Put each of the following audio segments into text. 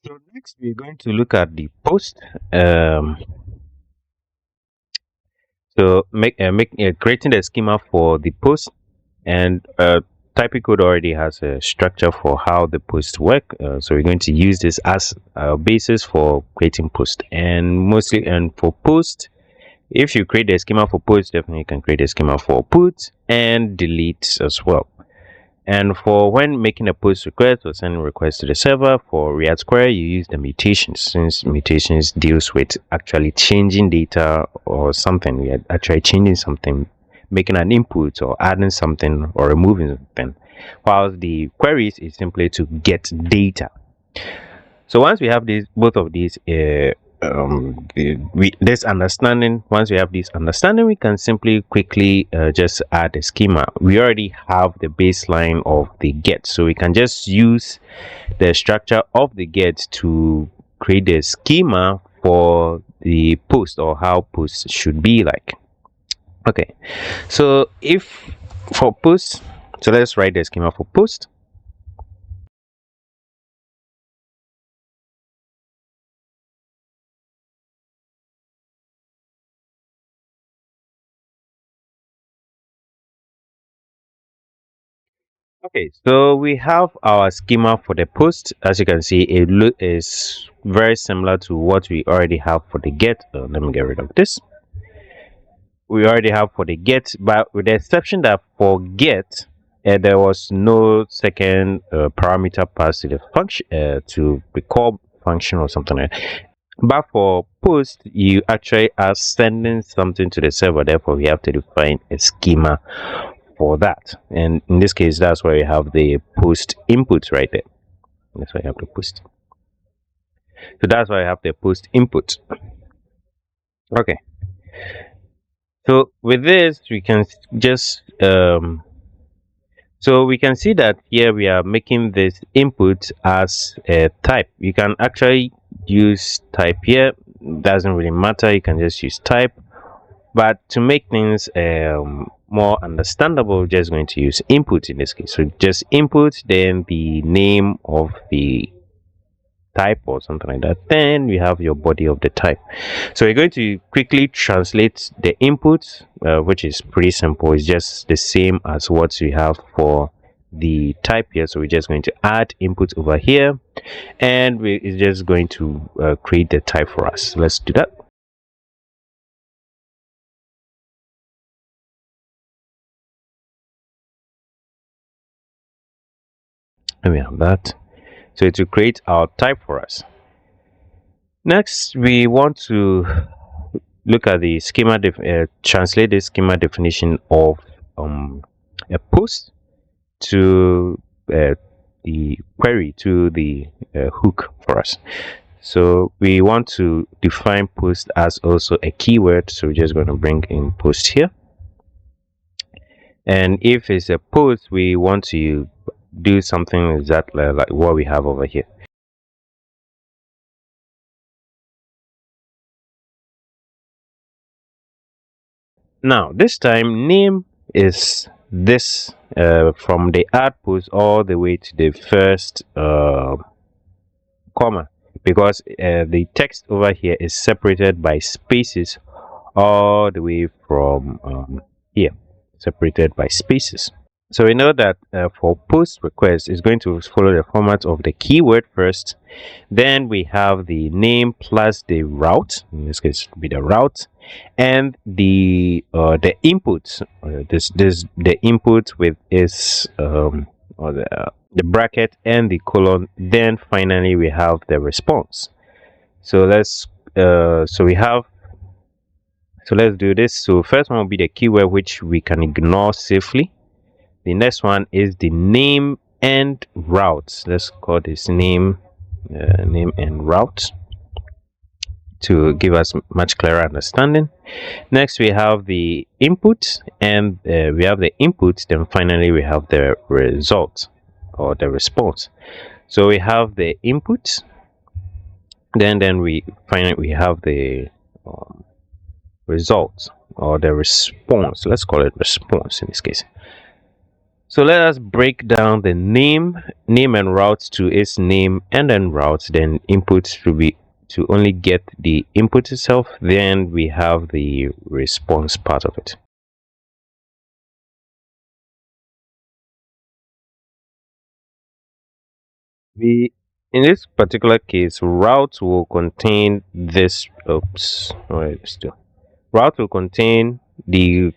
So next we're going to look at the post. Um, so creating the schema for the post, and typing code already has a structure for how the post work. So we're going to use this as a basis for creating post, and mostly and for post. If you create a schema for post, definitely you can create a schema for put and delete as well. And for when making a post request or sending requests to the server for React Query, you use the mutations, since mutations deals with actually changing data or something. We are actually changing something, making an input or adding something or removing something. While the queries is simply to get data. So once we have these, both of these, this understanding. Once we have this understanding, we can simply quickly just add a schema. We already have the baseline of the get, so we can just use the structure of the get to create the schema for the post or how posts should be like. Okay, so if for post, so let's write the schema for post. Okay, so we have our schema for the post. As you can see, it is very similar to what we already have for the get. Let me get rid of this. We already have for the get, but with the exception that for get, there was no second parameter passed to the function to the call function or something like that. But for post, you actually are sending something to the server. Therefore, we have to define a schema for that. And in this case, that's why you have the post input right there. That's why you have the post. So that's why I have the post input. Okay. So with this, we can just so we can see that here we are making this input as a type. You can actually use type here. Doesn't really matter. You can just use type. But to make things more understandable, we're just going to use input in this case. So just input, then the name of the type or something like that. Then we have your body of the type. So we're going to quickly translate the input, which is pretty simple. It's just the same as what we have for the type here. So we're just going to add input over here, and it's just going to create the type for us. Let's do that. And we have that. So it will create our type for us. Next, we want to look at the schema, translate the schema definition of a post to the query, to the hook for us. So we want to define post as also a keyword. So we're just going to bring in post here. And if it's a post, we want to do something exactly like what we have over here. Now this time name is this from the add post all the way to the first comma, because the text over here is separated by spaces all the way from here, separated by spaces. So we know that for post request is going to follow the format of the keyword first, then we have the name plus the route. In this case, be the route, and the input. This the input with its or the bracket and the colon. Then finally we have the response. So so we have. So let's do this. So first one will be the keyword, which we can ignore safely. The next one is the name and route. Let's call this name and route to give us much clearer understanding. Next, we have the input, and we have the input. Then finally, we have the result or the response. So we have the input. Then we finally we have the result or the response. Let's call it response in this case. So let us break down the name and routes to its name, and then routes, then inputs to be to only get the input itself. Then we have the response part of it. We In this particular case, route will contain this. Oops, wait, still. Route will contain the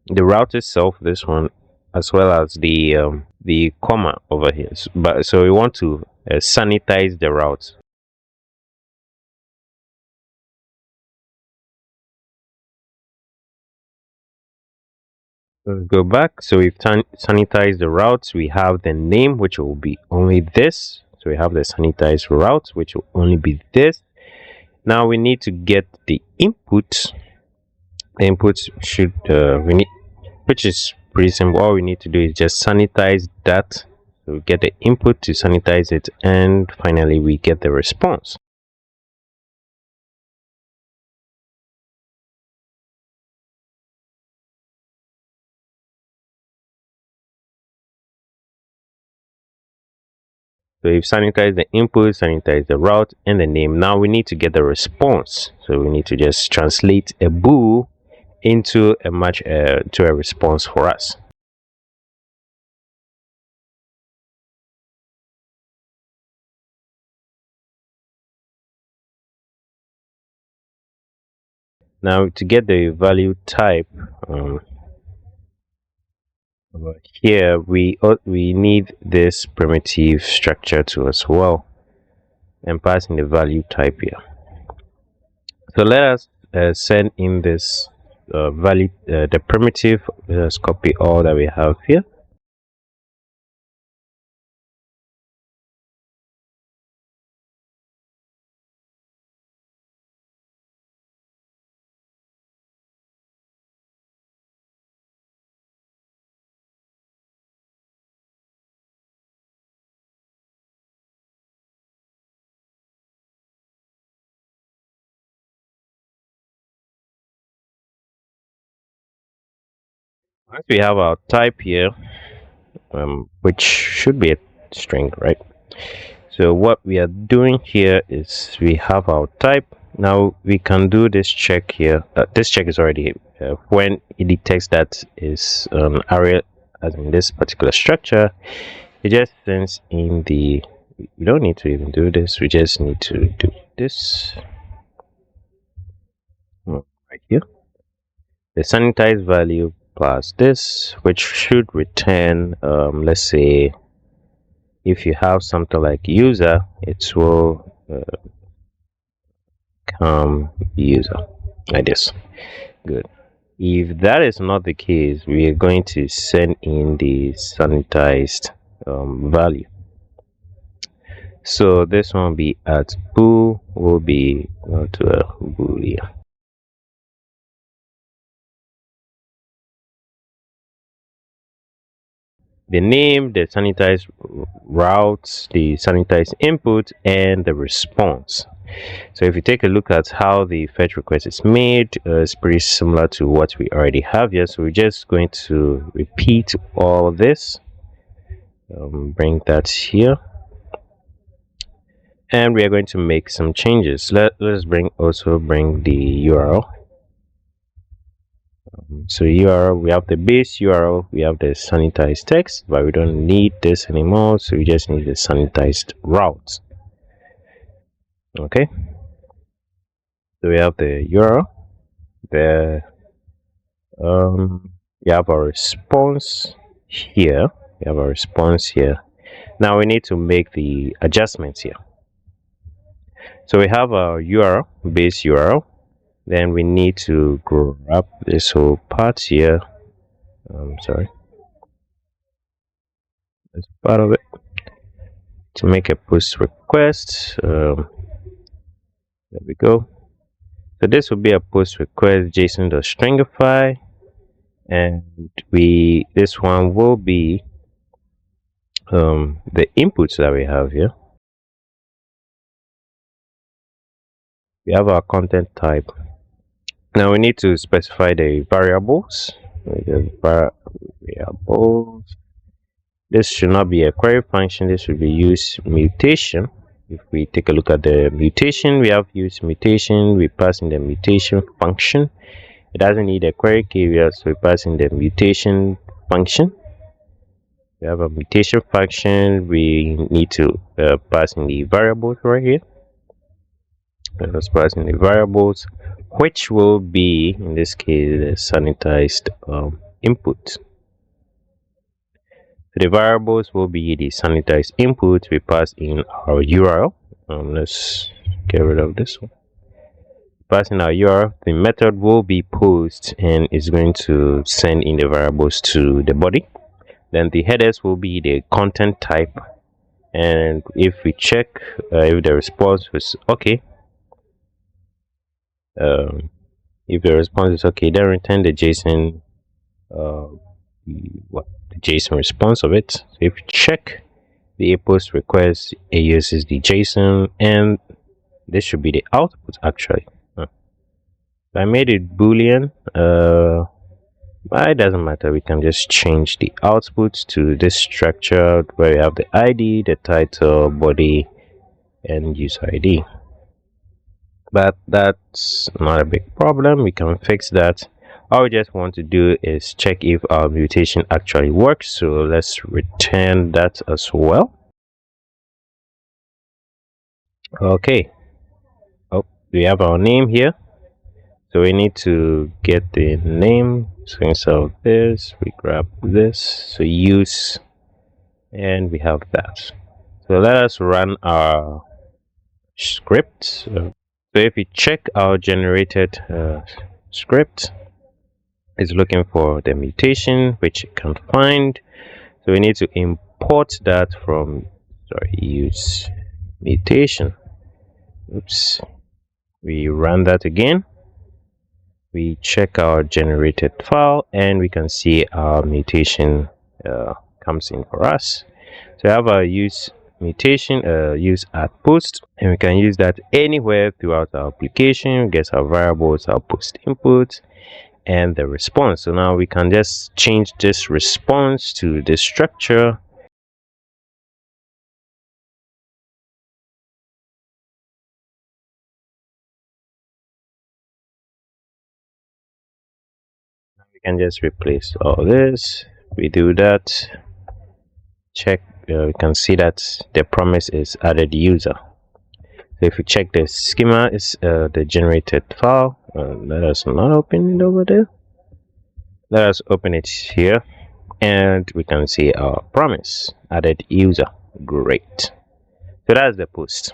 the route itself, this one, as well as the comma over here. But so we want to sanitize the route. Let's go back. So we've sanitized the routes. We have the name, which will be only this. So we have the sanitized route, which will only be this. Now we need to get the input. The input should we need, which is pretty simple. All we need to do is just sanitize that. So we get the input to sanitize it, and finally we get the response. So we've sanitized the input, sanitized the route, and the name. Now we need to get the response. So we need to just translate a bool into a match to a response for us. Now to get the value type, over here we need this primitive structure to as well, and passing the value type here. So let us send in this value, the primitive. Let's copy all that we have here. Once we have our type here, which should be a string, right? So what we are doing here is we have our type. Now we can do this check here. This check is already when it detects that is an array, as in this particular structure, it just sends in the. We don't need to even do this. We just need to do this right here. The sanitized value plus this, which should return, let's say, if you have something like user, it will come user like this. Good. If that is not the case, we are going to send in the sanitized value. So this one will be at bool, will be to a boolean. The name, the sanitized routes, the sanitized input, and the response. So if you take a look at how the fetch request is made, it's pretty similar to what we already have here. So we're just going to repeat all this, bring that here, and we are going to make some changes. Let's bring the URL. So URL, we have the base URL, we have the sanitized text, but we don't need this anymore, so we just need the sanitized routes. Okay, so we have the URL, the we have our response here, now we need to make the adjustments here. So we have our URL, base URL, then we need to grab this whole part here. Sorry, that's part of it, to make a post request. There we go. So this will be a post request json.stringify, and this one will be the inputs that we have here. We have our content type. Now we need to specify the variables. variables. This should not be a query function. This should be use mutation. If we take a look at the mutation, we have use mutation. We pass in the mutation function. It doesn't need a query keyword, so we pass in the mutation function. We have a mutation function. We need to pass in the variables right here. Let's pass in the variables, which will be in this case the sanitized input. The variables will be the sanitized input. We pass in our URL. Let's get rid of this one. Passing our URL, the method will be post and is going to send in the variables to the body. Then the headers will be the content type, and if we check if the response was okay, if the response is okay, then return the JSON the JSON response of it. So if you check the post request, it uses the JSON, and this should be the output actually. I made it Boolean. It doesn't matter. We can just change the output to this structure where we have the ID, the title, body, and user ID. But that's not a big problem. We can fix that. All we just want to do is check if our mutation actually works. So let's return that as well. Okay. Oh, we have our name here. So we need to get the name. So instead of this, we grab this. So use, and we have that. So let us run our script. So if you check our generated script, it's looking for the mutation, which it can't find. So we need to import that from use mutation. Oops. We run that again. We check our generated file, and we can see our mutation comes in for us. So I have our use mutation, use at post, and we can use that anywhere throughout our application. Get our variables, our post input, and the response. So now we can just change this response to this structure. We can just replace all this. We do that, check, we can see that the promise is added user. So if we check the schema, is the generated file. Let us not open it over there. Let us open it here, and we can see our promise added user. Great. So that's the post.